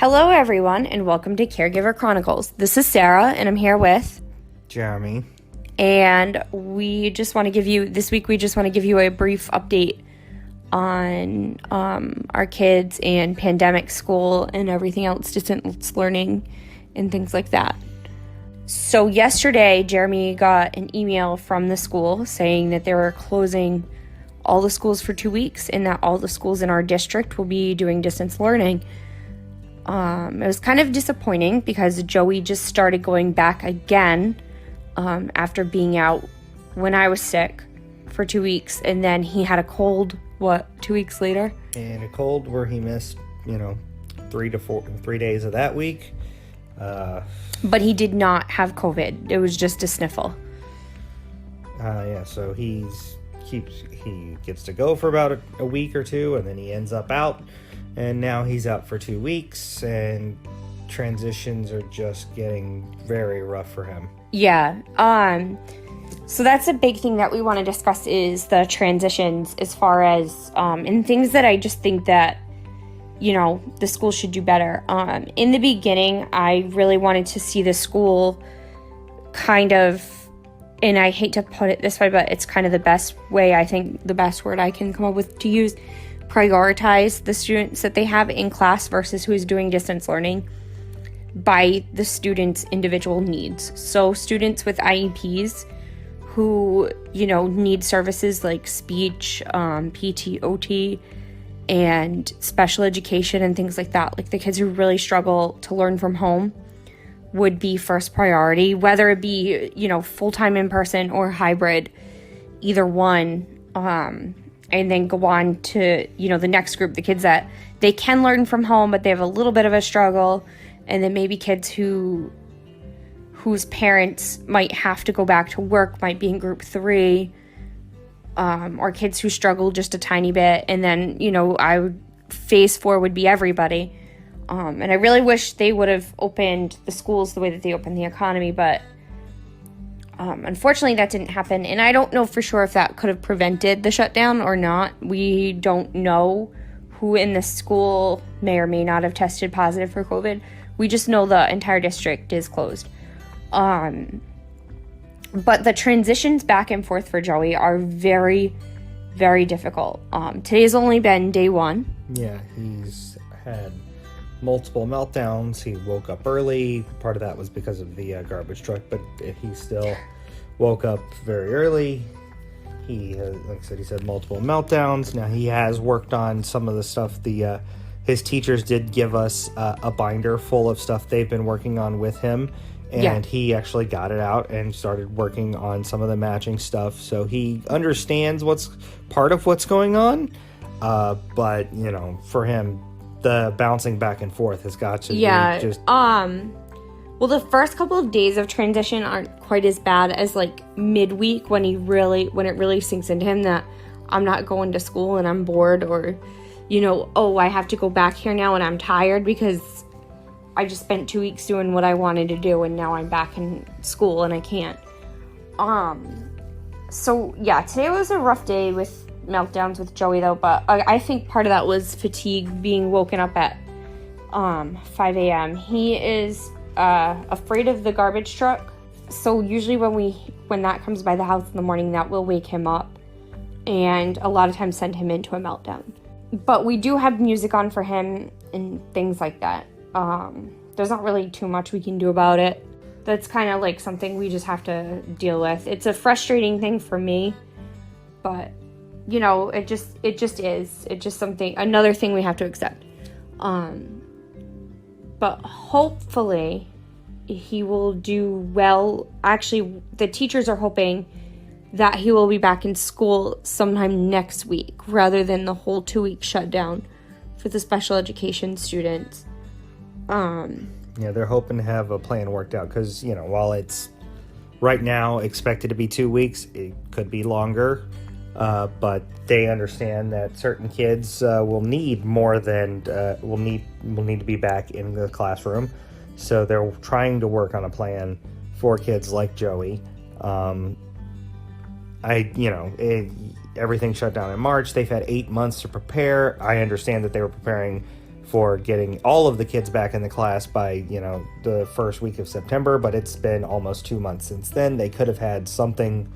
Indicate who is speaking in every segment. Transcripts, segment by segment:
Speaker 1: Hello, everyone, and welcome to Caregiver Chronicles. This is Sarah, and I'm here with
Speaker 2: Jeremy.
Speaker 1: And this week we just want to give you a brief update on our kids and pandemic school and everything else, distance learning and things like that. So yesterday, Jeremy got an email from the school saying that they were closing all the schools for 2 weeks and that all the schools in our district will be doing distance learning. It was kind of disappointing because Joey just started going back again after being out when I was sick for 2 weeks, and then he had a cold, 2 weeks later?
Speaker 2: And a cold where he missed, 3 days of that week.
Speaker 1: But he did not have COVID. It was just a sniffle.
Speaker 2: So he gets to go for about a week or two, and then he ends up out. And now he's out for 2 weeks, and transitions are just getting very rough for him.
Speaker 1: Yeah. So that's a big thing that we want to discuss is the transitions as far as, and things that I just think that, the school should do better. In the beginning, I really wanted to see the school kind of, and I hate to put it this way, but it's kind of the best way, I think the best word I can come up with to use, prioritize the students that they have in class versus who is doing distance learning by the students' individual needs. So students with IEPs who, need services like speech, PT, OT, and special education and things like that, like the kids who really struggle to learn from home would be first priority, whether it be, full-time in person or hybrid, either one, and then go on to, the next group, the kids that they can learn from home, but they have a little bit of a struggle. And then maybe kids whose parents might have to go back to work might be in group 3, or kids who struggle just a tiny bit. And then, phase 4 would be everybody. And I really wish they would have opened the schools the way that they opened the economy, but unfortunately, that didn't happen, and I don't know for sure if that could have prevented the shutdown or not. We don't know who in the school may or may not have tested positive for COVID. We just know the entire district is closed. But the transitions back and forth for Joey are very, very difficult. Today's only been day 1.
Speaker 2: Yeah, he's had multiple meltdowns. He woke up early. Part of that was because of the garbage truck, but he still woke up very early. He has, like I said, he's had multiple meltdowns. Now he has worked on some of the stuff. His teachers did give us a binder full of stuff they've been working on with him, and he actually got it out and started working on some of the matching stuff. So he understands what's part of what's going on, but for him, the bouncing back and forth has got to be just...
Speaker 1: Well, the first couple of days of transition aren't quite as bad as, midweek when it really sinks into him that I'm not going to school and I'm bored, or, I have to go back here now and I'm tired because I just spent 2 weeks doing what I wanted to do and now I'm back in school and I can't. So, yeah, today was a rough day with meltdowns with Joey though, but I think part of that was fatigue, being woken up at 5 a.m. He is afraid of the garbage truck, so usually when that comes by the house in the morning, that will wake him up and a lot of times send him into a meltdown. But we do have music on for him and things like that. There's not really too much we can do about it. That's kind of like something we just have to deal with. It's a frustrating thing for me, but it just is. It's just another thing we have to accept. But hopefully he will do well. Actually, the teachers are hoping that he will be back in school sometime next week rather than the whole 2-week shutdown for the special education students.
Speaker 2: Yeah, they're hoping to have a plan worked out because, while it's right now expected to be 2 weeks, it could be longer. But they understand that certain kids will need more than will need to be back in the classroom, so they're trying to work on a plan for kids like Joey. Everything shut down in March. They've had 8 months to prepare. I understand that they were preparing for getting all of the kids back in the class by, the first week of September, but it's been almost 2 months since then. They could have had something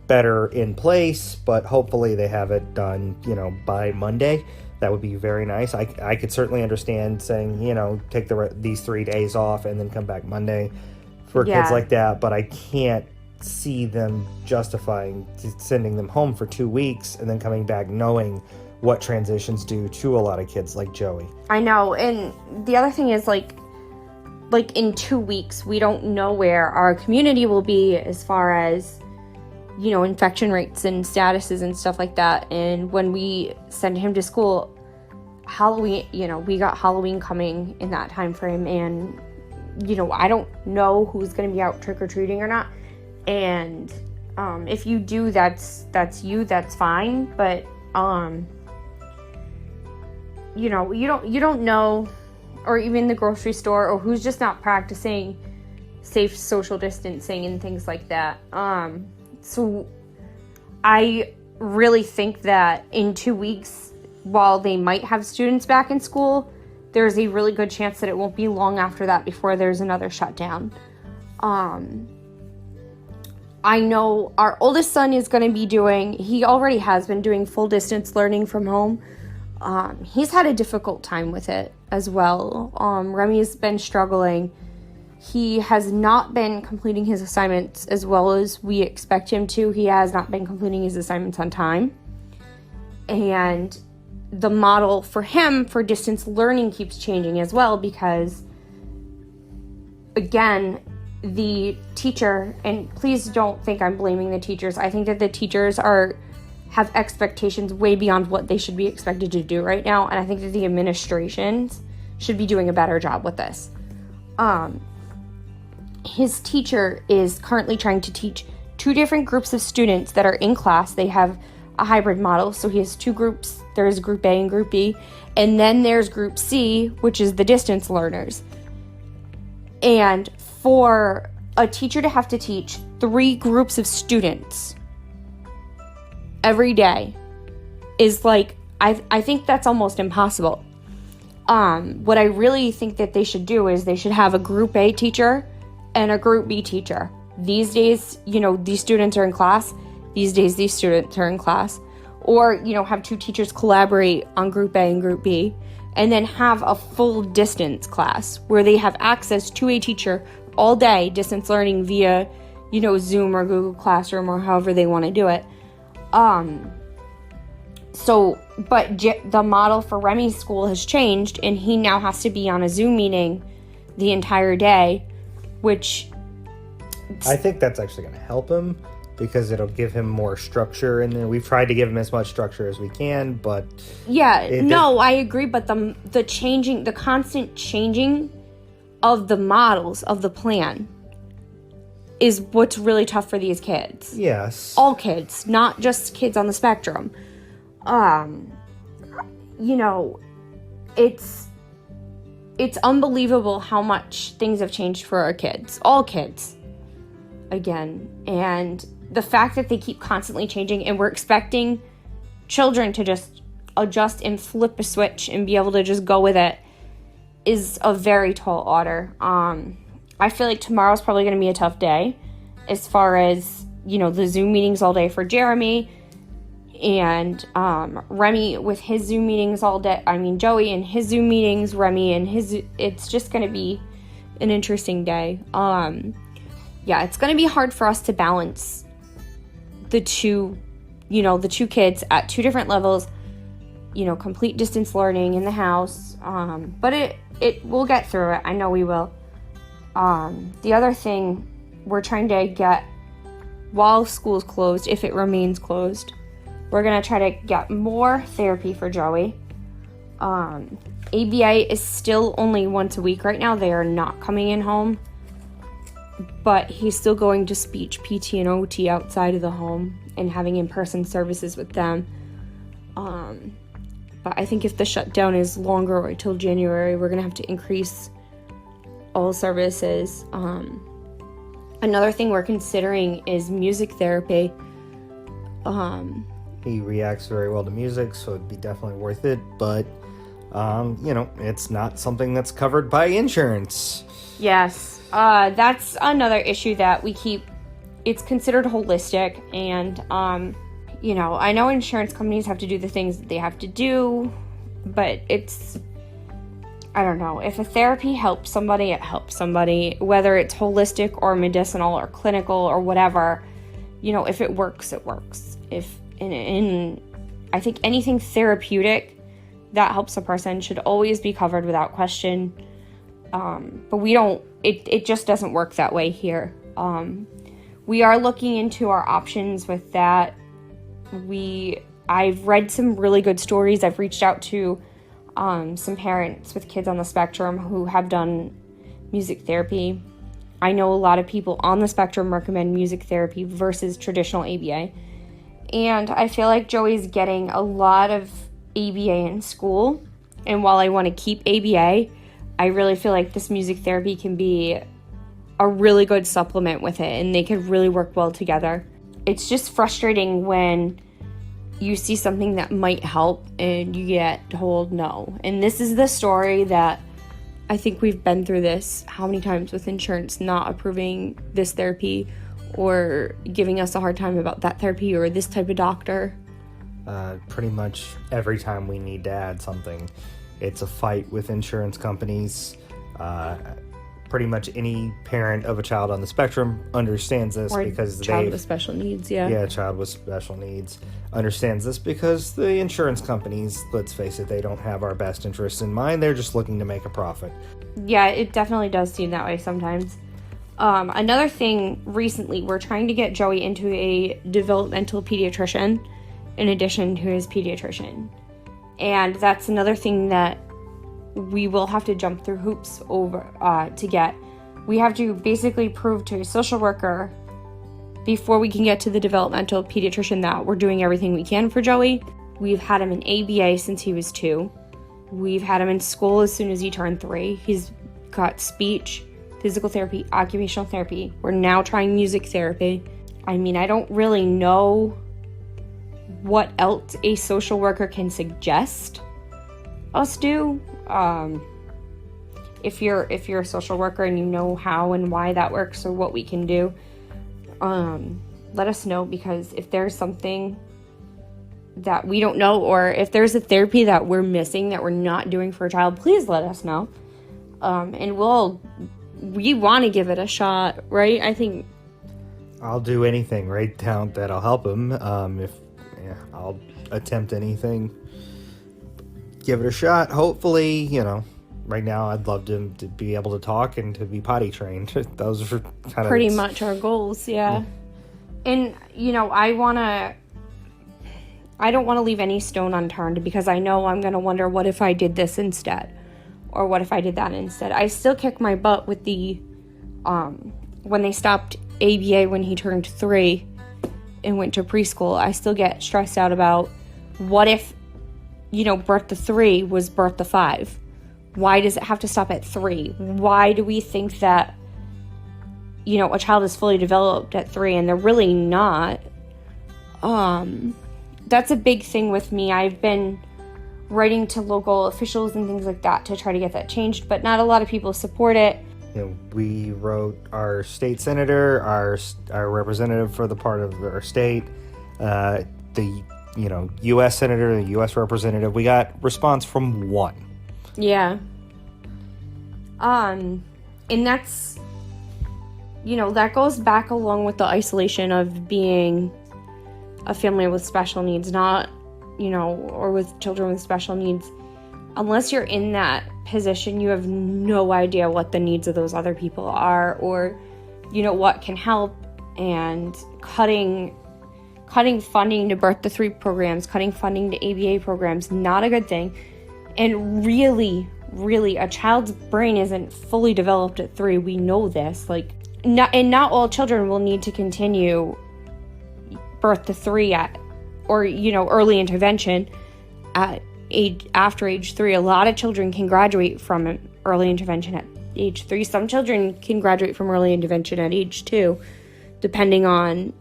Speaker 2: better in place, but hopefully they have it done, by Monday. That would be very nice. I could certainly understand saying, take these 3 days off and then come back Monday for kids like that, but I can't see them justifying sending them home for 2 weeks and then coming back knowing what transitions do to a lot of kids like Joey.
Speaker 1: I know, and the other thing is like in 2 weeks, we don't know where our community will be as far as, infection rates and statuses and stuff like that. And when we send him to school, Halloween, we got Halloween coming in that time frame, and, I don't know who's going to be out trick-or-treating or not. And if you do, that's you, that's fine, but you don't know, or even the grocery store, or who's just not practicing safe social distancing and things like that. So I really think that in 2 weeks, while they might have students back in school, there's a really good chance that it won't be long after that before there's another shutdown. I know our oldest son is going to be he already has been doing full distance learning from home. He's had a difficult time with it as well. Remy's been struggling. He has not been completing his assignments as well as we expect him to. He has not been completing his assignments on time. And the model for him for distance learning keeps changing as well because, again, the teacher, and please don't think I'm blaming the teachers. I think that the teachers have expectations way beyond what they should be expected to do right now, and I think that the administrations should be doing a better job with this. His teacher is currently trying to teach 2 different groups of students that are in class. They have a hybrid model, so he has 2 groups. There's Group A and Group B, and then there's Group C, which is the distance learners. And for a teacher to have to teach 3 groups of students every day is I think that's almost impossible. What I really think that they should do is they should have a Group A teacher and a Group B teacher. These days, these students are in class. These days, these students are in class. Or, have 2 teachers collaborate on Group A and Group B, and then have a full distance class where they have access to a teacher all day, distance learning via, Zoom or Google Classroom or however they want to do it. The model for Remy's school has changed, and he now has to be on a Zoom meeting the entire day, which
Speaker 2: I think that's actually going to help him because it'll give him more structure, and we've tried to give him as much structure as we can, but
Speaker 1: I agree, but the constant changing of the models of the plan is what's really tough for these kids.
Speaker 2: Yes.
Speaker 1: All kids, not just kids on the spectrum. It's unbelievable how much things have changed for our kids. All kids. Again. And the fact that they keep constantly changing and we're expecting children to just adjust and flip a switch and be able to just go with it is a very tall order. I feel like tomorrow's probably going to be a tough day as far as, the Zoom meetings all day for Jeremy and Remy with his Zoom meetings all day. Joey and his Zoom meetings, Remy and his, it's just going to be an interesting day. It's going to be hard for us to balance the two kids at 2 different levels, complete distance learning in the house. But we'll get through it. I know we will. The other thing we're trying to get while school's closed, if it remains closed, we're going to try to get more therapy for Joey. ABA is still only once a week right now. They are not coming in home. But he's still going to speech, PT, and OT outside of the home and having in-person services with them. But I think if the shutdown is longer or until January, we're going to have to increase all services. Another thing we're considering is music therapy.
Speaker 2: He reacts very well to music, so it'd be definitely worth it. But it's not something that's covered by insurance.
Speaker 1: Yes, that's another issue that we keep. It's considered holistic, and I know insurance companies have to do the things that they have to do, but I don't know. If a therapy helps somebody, it helps somebody, whether it's holistic or medicinal or clinical or whatever. If it works, it works. I think anything therapeutic that helps a person should always be covered without question. But it just doesn't work that way here. We are looking into our options with that. I've read some really good stories. I've reached out to some parents with kids on the spectrum who have done music therapy. I know a lot of people on the spectrum recommend music therapy versus traditional ABA. And I feel like Joey's getting a lot of ABA in school. And while I want to keep ABA, I really feel like this music therapy can be a really good supplement with it, and they could really work well together. It's just frustrating when you see something that might help and you get told no. And this is the story that I think we've been through this how many times with insurance not approving this therapy or giving us a hard time about that therapy or this type of doctor.
Speaker 2: Pretty much every time we need to add something, it's a fight with insurance companies. Pretty much any parent of a child on the spectrum understands this,
Speaker 1: or
Speaker 2: because
Speaker 1: child with special needs, yeah,
Speaker 2: child with special needs understands this, because the insurance companies, let's face it, they don't have our best interests in mind. They're just looking to make a profit.
Speaker 1: Yeah, it definitely does seem that way sometimes. Another thing, recently, we're trying to get Joey into a developmental pediatrician in addition to his pediatrician. And that's another thing that we will have to jump through hoops over to get. We have to basically prove to a social worker before we can get to the developmental pediatrician that we're doing everything we can for Joey. We've had him in ABA since he was 2. We've had him in school as soon as he turned 3. He's got speech, physical therapy, occupational therapy. We're now trying music therapy. I mean, I don't really know what else a social worker can suggest us do. If you're a social worker and you know how and why that works or what we can do, let us know, because if there's something that we don't know, or if there's a therapy that we're missing that we're not doing for a child, please let us know. And we want to give it a shot, right? I think
Speaker 2: I'll do anything right down that'll help him. I'll attempt anything. Give it a shot. Hopefully, right now I'd love to be able to talk and to be potty trained. Those are kind of
Speaker 1: pretty much our goals, yeah. And, I don't want to leave any stone unturned, because I know I'm going to wonder, what if I did this instead? Or what if I did that instead? I still kick my butt with the, when they stopped ABA when he turned 3 and went to preschool, I still get stressed out about, what if, birth to 3 was birth to 5? Why does it have to stop at 3? Why do we think that, a child is fully developed at 3 and they're really not? That's a big thing with me. I've been writing to local officials and things like that to try to get that changed, but not a lot of people support it.
Speaker 2: We wrote our state senator, our representative for the part of our state, the U.S. senator, the U.S. representative. We got response from 1.
Speaker 1: Yeah. And that's, that goes back along with the isolation of being a family with special needs, not, or with children with special needs. Unless you're in that position, you have no idea what the needs of those other people are, or, what can help. And cutting funding to birth to 3 programs, cutting funding to ABA programs, not a good thing. And really, a child's brain isn't fully developed at 3. We know this. Not all children will need to continue birth to 3 early intervention after age 3. A lot of children can graduate from early intervention at age 3. Some children can graduate from early intervention at age 2, depending on,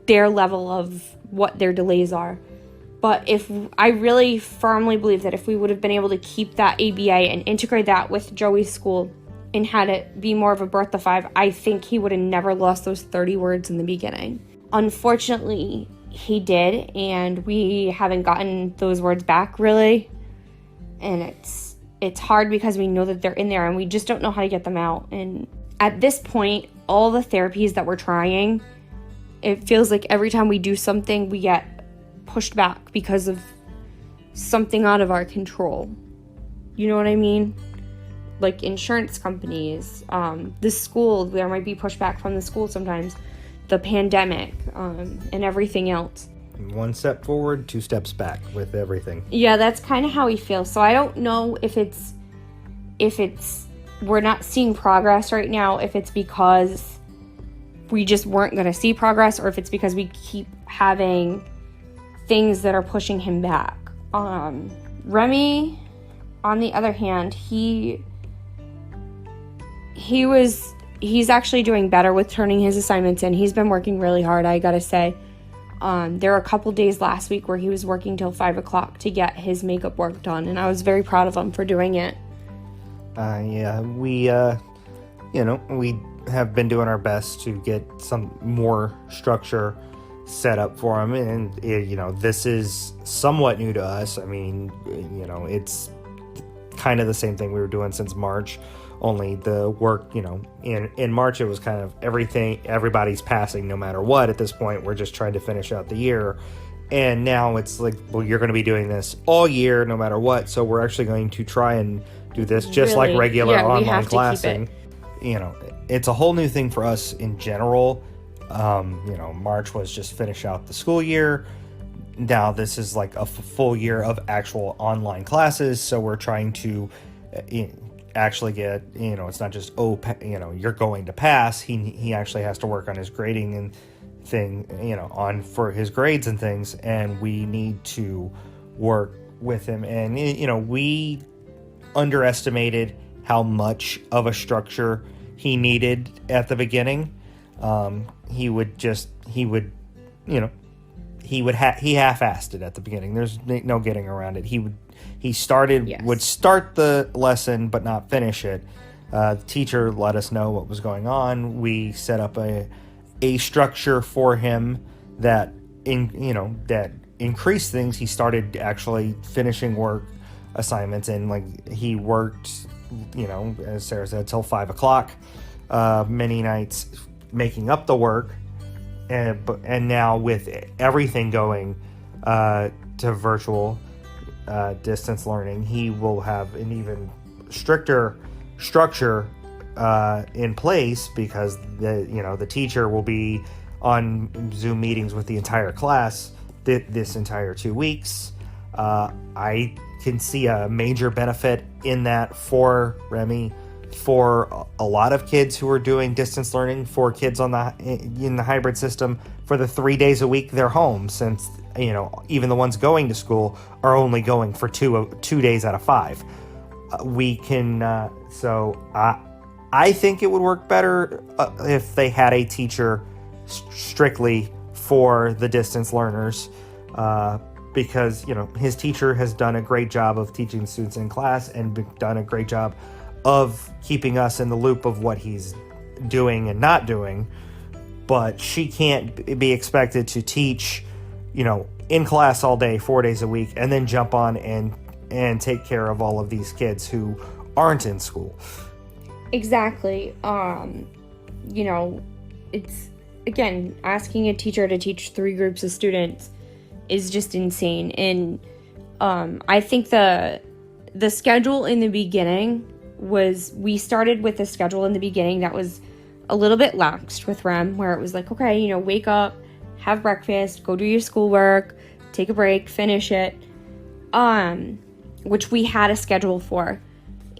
Speaker 1: their level of what their delays are. But I really firmly believe that if we would have been able to keep that ABA and integrate that with Joey's school and had it be more of a birth to 5, I think he would have never lost those 30 words in the beginning. Unfortunately, he did, and we haven't gotten those words back really. And it's hard because we know that they're in there and we just don't know how to get them out. And at this point, all the therapies that we're trying, it feels like every time we do something, we get pushed back because of something out of our control. You know what I mean? Like insurance companies, the school, there might be pushback from the school sometimes, the pandemic, and everything else.
Speaker 2: 1 step forward, 2 steps back with everything.
Speaker 1: Yeah, that's kind of how we feel. So I don't know if it's we're not seeing progress right now, if it's because we just weren't going to see progress, or if it's because we keep having things that are pushing him back. Remy, on the other hand, he's actually doing better with turning his assignments in. He's been working really hard, I gotta say. There were a couple days last week where he was working till 5 o'clock to get his makeup work done, and I was very proud of him for doing it.
Speaker 2: Yeah, we have been doing our best to get some more structure set up for him, and this is somewhat new to us. I mean, it's kind of the same thing we were doing since March, only the work, in March it was kind of everybody's passing no matter what. At this point, we're just trying to finish out the year, and now it's like, well, you're going to be doing this all year no matter what, so we're actually going to try and do this just really, like regular online classing. It's a whole new thing for us in general. March was just finish out the school year. Now this is like a full year of actual online classes, so we're trying to actually get, it's not just, you're going to pass. He actually has to work on his grading and thing, on for his grades and things, and we need to work with him. And we underestimated how much of a structure he needed at the beginning. He half-assed it at the beginning. There's no getting around it. Would start the lesson but not finish it. The teacher let us know what was going on. We set up a structure for him that increased things. He started actually finishing work assignments, and like he worked, as Sarah said, till 5 o'clock, many nights, making up the work. And now with everything going to virtual distance learning, he will have an even stricter structure in place, because the teacher will be on Zoom meetings with the entire class this entire 2 weeks. I can see a major benefit in that for Remy, for a lot of kids who are doing distance learning, for kids in the hybrid system, for the 3 days a week they're home, since even the ones going to school are only going for 2 days out of 5. We can so I think it would work better if they had a teacher strictly for the distance learners, because his teacher has done a great job of teaching the students in class and done a great job of keeping us in the loop of what he's doing and not doing. But she can't be expected to teach, in class all day, 4 days a week, and then jump on and take care of all of these kids who aren't in school.
Speaker 1: Exactly. It's, again, asking a teacher to teach 3 groups of students is just insane. And I think the schedule in the beginning we started with a schedule in the beginning that was a little bit laxed with Rem, where it was like, okay, wake up, have breakfast, go do your schoolwork, take a break, finish it, which we had a schedule for,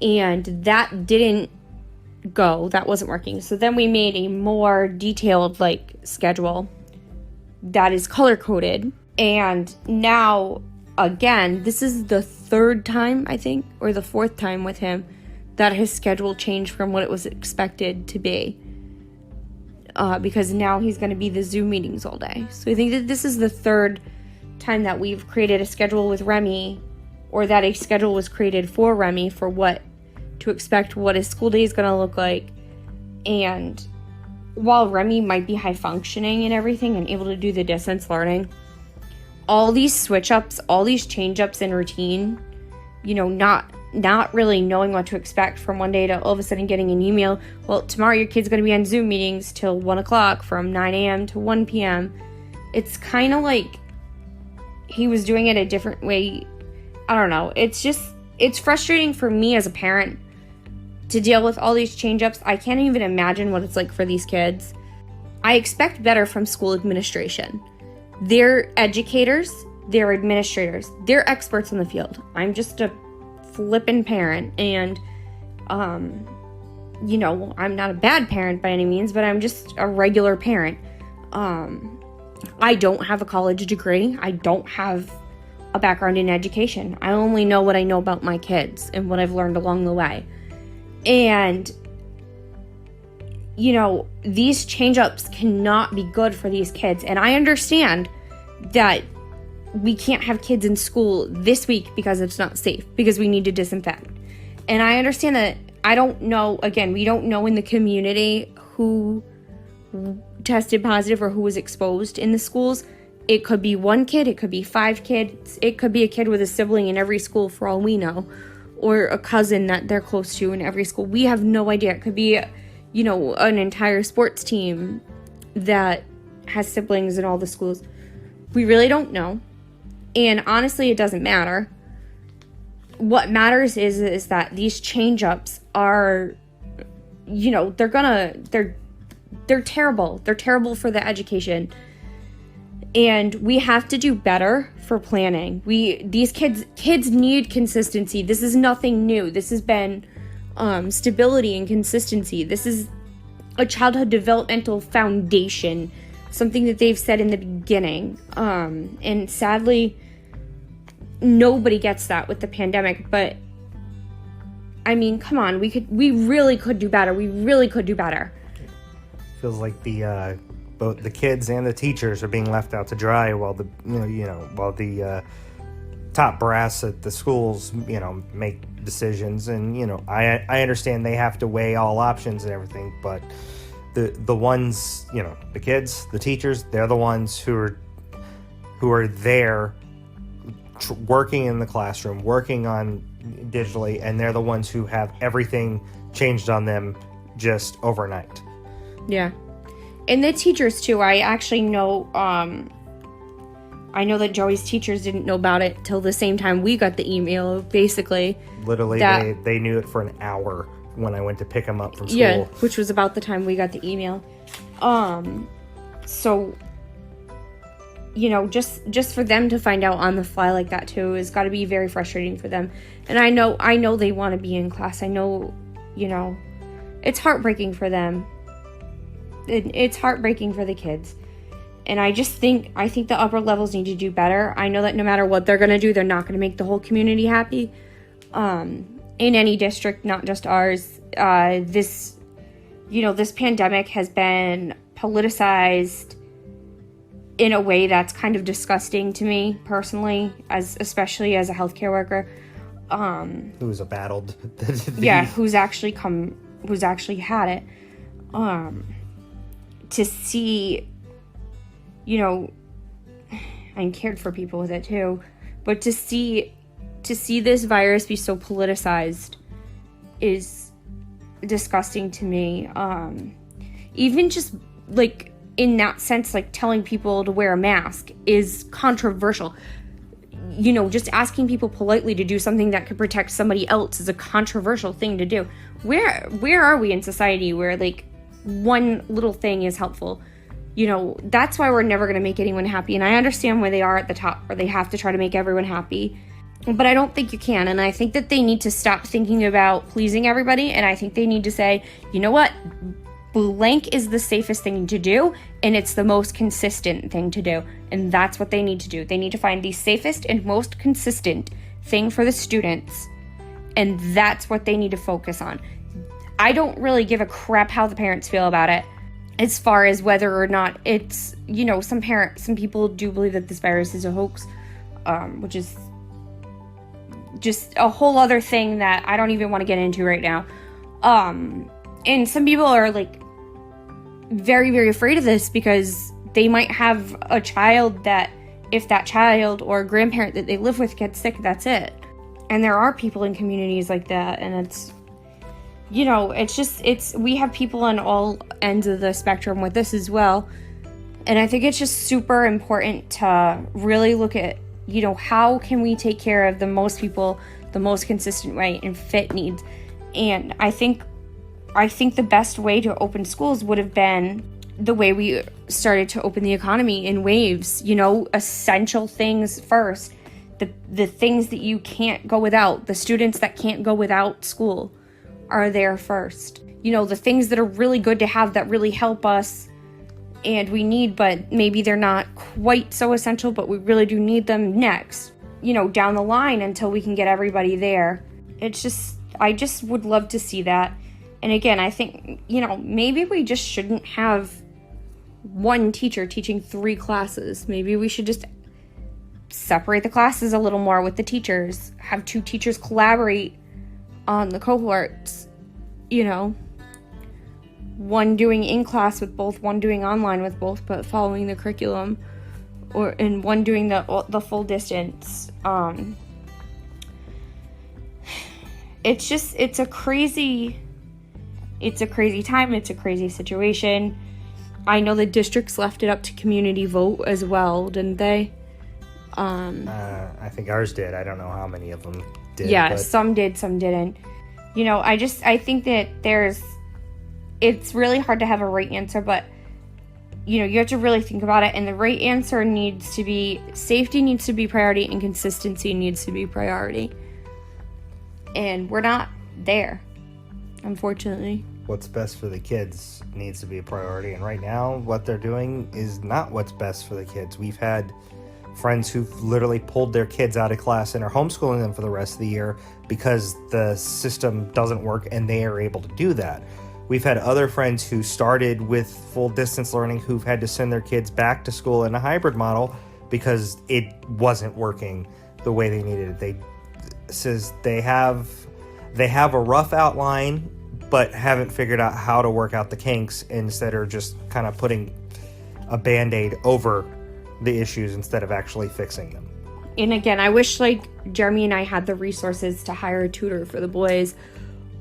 Speaker 1: and that wasn't working. So then we made a more detailed schedule that is color coded, and now again, this is the 3rd time, I think, or the 4th time with him that his schedule changed from what it was expected to be, because now he's going to be the Zoom meetings all day. So I think that this is the 3rd time that we've created a schedule with Remy, or that a schedule was created for Remy for what to expect, what his school day is going to look like. And while Remy might be high functioning and everything and able to do the distance learning, all these switch ups, all these change ups in routine, not really knowing what to expect from one day to all of a sudden getting an email, well, tomorrow your kid's going to be on Zoom meetings till 1 o'clock from 9 a.m. to 1 p.m. It's kind of like he was doing it a different way. I don't know. It's frustrating for me as a parent to deal with all these change-ups. I can't even imagine what it's like for these kids. I expect better from school administration. They're educators, they're administrators, they're experts in the field. I'm just a flippin' parent, and I'm not a bad parent by any means, but I'm just a regular parent. I don't have a college degree. I don't have a background in education. I only know what I know about my kids and what I've learned along the way. And, these change-ups cannot be good for these kids. And I understand that we can't have kids in school this week because it's not safe, because we need to disinfect. And I understand that. I don't know, again, we don't know in the community who tested positive or who was exposed in the schools. It could be one kid, it could be 5 kids, it could be a kid with a sibling in every school for all we know, or a cousin that they're close to in every school. We have no idea. It could be, an entire sports team that has siblings in all the schools. We really don't know. And honestly, it doesn't matter. What matters is that these change-ups are, they're terrible. They're terrible for the education. And we have to do better for planning. These kids need consistency. This is nothing new. This has been stability and consistency. This is a childhood developmental foundation, something that they've said in the beginning. And sadly, nobody gets that with the pandemic. But I mean, come on, we really could do better. We really could do better.
Speaker 2: Feels like both the kids and the teachers are being left out to dry while the top brass at the schools make decisions. And I understand they have to weigh all options and everything, but the ones, the kids, the teachers, they're the ones who are there working in the classroom, working on digitally, and they're the ones who have everything changed on them just overnight.
Speaker 1: Yeah. And the teachers, too. I actually know, I know that Joey's teachers didn't know about it till the same time we got the email, basically.
Speaker 2: Literally, they knew it for an hour when I went to pick them up from school.
Speaker 1: Yeah, which was about the time we got the email. So, just for them to find out on the fly like that, too, has got to be very frustrating for them. And I know they want to be in class. I know, it's heartbreaking for them. It's heartbreaking for the kids. And I think the upper levels need to do better. I know that no matter what they're going to do, they're not going to make the whole community happy. In any district, not just ours. This pandemic has been politicized in a way that's kind of disgusting to me personally, especially as a healthcare worker.
Speaker 2: Who's battled.
Speaker 1: Who's actually had it. To see, and cared for people with it too, but to see this virus be so politicized is disgusting to me. Even just like in that sense, like telling people to wear a mask is controversial. Just asking people politely to do something that could protect somebody else is a controversial thing to do. Where are we in society where like one little thing is helpful? That's why we're never going to make anyone happy. And I understand why they are at the top, where they have to try to make everyone happy. But I don't think you can. And I think that they need to stop thinking about pleasing everybody. And I think they need to say, you know what? Blank is the safest thing to do. And it's the most consistent thing to do. And that's what they need to do. They need to find the safest and most consistent thing for the students. And that's what they need to focus on. I don't really give a crap how the parents feel about it. as far as whether or not it's, some people do believe that this virus is a hoax, which is just a whole other thing that I don't even want to get into right now. And some people are like very, very afraid of this because they might have a child that if that child or grandparent that they live with gets sick, that's it. And there are people in communities like that, and it's, we have people on all ends of the spectrum with this as well. And I think it's just super important to really look at, how can we take care of the most people the most consistent way and fit needs. And I think the best way to open schools would have been the way we started to open the economy in waves, essential things first. The things that you can't go without, the students that can't go without school are there first. The things that are really good to have that really help us and we need, but maybe they're not quite so essential, but we really do need them next, down the line until we can get everybody there. I just would love to see that. And again, I think, maybe we just shouldn't have one teacher teaching 3 classes. Maybe we should just separate the classes a little more with the teachers, have 2 teachers collaborate on the cohorts, one doing in class with both, one doing online with both, but following the curriculum, and one doing the full distance. It's a crazy time. It's a crazy situation. I know the districts left it up to community vote as well, didn't they?
Speaker 2: I think ours did. I don't know how many of them did.
Speaker 1: Yeah,
Speaker 2: but
Speaker 1: some did, some didn't. I think that it's really hard to have a right answer, but, you have to really think about it. And the right answer needs to be, safety needs to be priority and consistency needs to be priority. And we're not there, unfortunately.
Speaker 2: What's best for the kids needs to be a priority. And right now, what they're doing is not what's best for the kids. We've had friends who've literally pulled their kids out of class and are homeschooling them for the rest of the year because the system doesn't work and they are able to do that. We've had other friends who started with full distance learning who've had to send their kids back to school in a hybrid model because it wasn't working the way they needed it. They have a rough outline but haven't figured out how to work out the kinks, instead of just kind of putting a Band-Aid over the issues instead of actually fixing them.
Speaker 1: And again, I wish Jeremy and I had the resources to hire a tutor for the boys,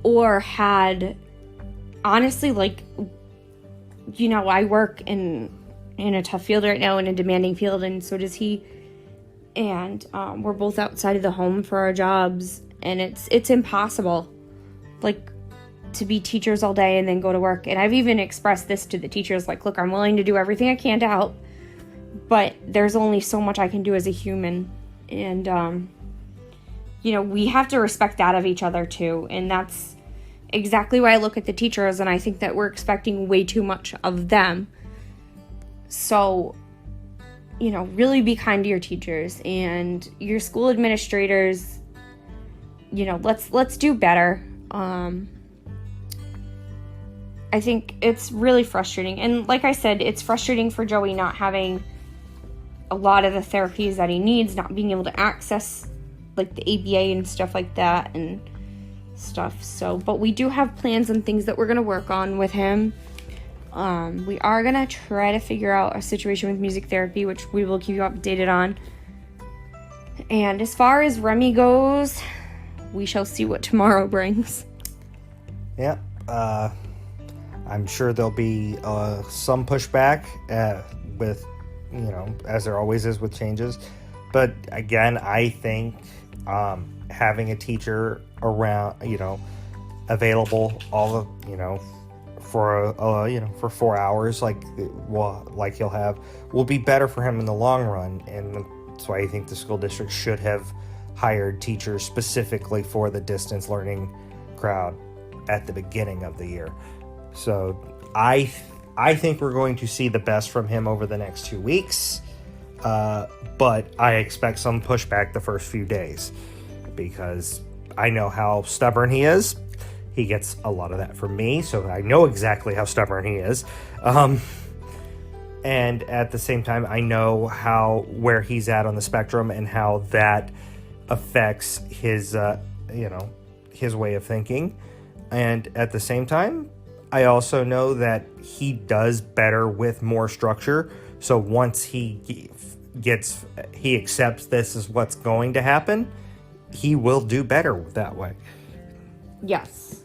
Speaker 1: or had, honestly, I work in a tough field right now, in a demanding field, and so does he. And we're both outside of the home for our jobs, and it's impossible, to be teachers all day and then go to work. And I've even expressed this to the teachers, look, I'm willing to do everything I can to help, but there's only so much I can do as a human. And, we have to respect that of each other too. And that's exactly why I look at the teachers, and I think that we're expecting way too much of them. So, really be kind to your teachers and your school administrators. Let's do better. I think it's really frustrating. And like I said, it's frustrating for Joey not having a lot of the therapies that he needs, not being able to access the ABA and stuff like that and stuff. So, but we do have plans and things that we're going to work on with him. We are going to try to figure out a situation with music therapy, which we will keep you updated on. And as far as Remy goes, we shall see what tomorrow brings.
Speaker 2: Yeah, I'm sure there'll be some pushback with, as there always is with changes. But again, I think having a teacher around, available all the, for 4 hours, like he'll have, will be better for him in the long run. And that's why I think the school district should have hired teachers specifically for the distance learning crowd at the beginning of the year. So I think we're going to see the best from him over the next 2 weeks, but I expect some pushback the first few days because I know how stubborn he is. He gets a lot of that from me, so I know exactly how stubborn he is. And at the same time, I know where he's at on the spectrum and how that affects his his way of thinking. And at the same time, I also know that he does better with more structure. So once he accepts this is what's going to happen, he will do better that way.
Speaker 1: Yes.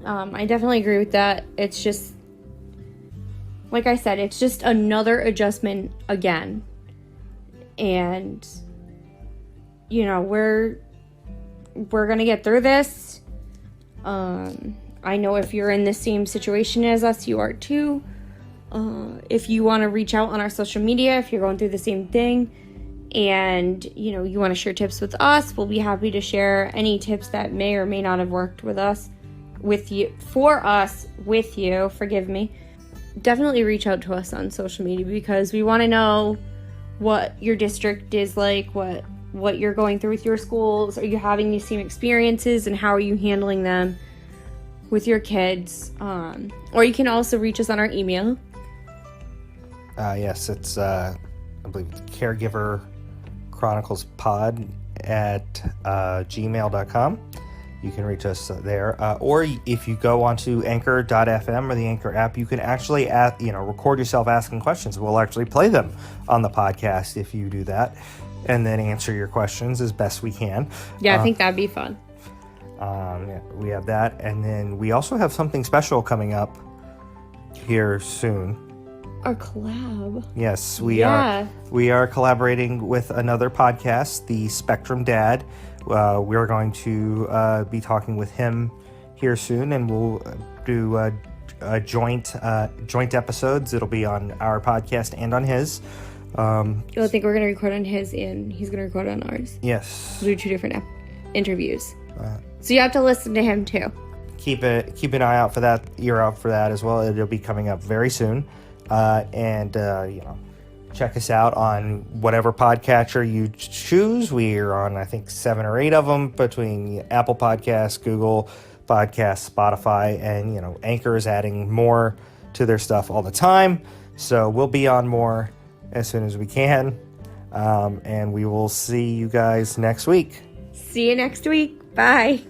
Speaker 1: I definitely agree with that. It's just, like I said, it's just another adjustment again. And, we're going to get through this. I know if you're in the same situation as us, you are too. If you want to reach out on our social media, if you're going through the same thing and, you want to share tips with us, we'll be happy to share any tips that may or may not have worked with you. Forgive me. Definitely reach out to us on social media because we want to know what your district is like, what you're going through with your schools. Are you having these same experiences and how are you handling them with your kids? Or you can also reach us on our email.
Speaker 2: Yes, it's I believe it's Caregiver Chronicles Pod at gmail.com. You can reach us there. Or if you go onto anchor.fm or the Anchor app, you can actually record yourself asking questions. We'll actually play them on the podcast if you do that, and then answer your questions as best we can.
Speaker 1: Yeah, I think that'd be fun.
Speaker 2: We have that, and then we also have something special coming up here soon.
Speaker 1: Our collab.
Speaker 2: Yes, we are collaborating with another podcast, the Spectrum Dad. We're going to be talking with him here soon, and we'll do joint episodes. It'll be on our podcast and on his.
Speaker 1: I think we're going to record on his, and he's going to record on ours.
Speaker 2: Yes.
Speaker 1: We'll do 2 different interviews. So you have to listen to him too.
Speaker 2: Keep an eye out for that, ear out for that as well. It'll be coming up very soon. Check us out on whatever podcatcher you choose. We're on, I think, 7 or 8 of them between Apple Podcasts, Google Podcasts, Spotify, and, Anchor is adding more to their stuff all the time. So we'll be on more as soon as we can. And we will see you guys next week.
Speaker 1: See you next week. Bye.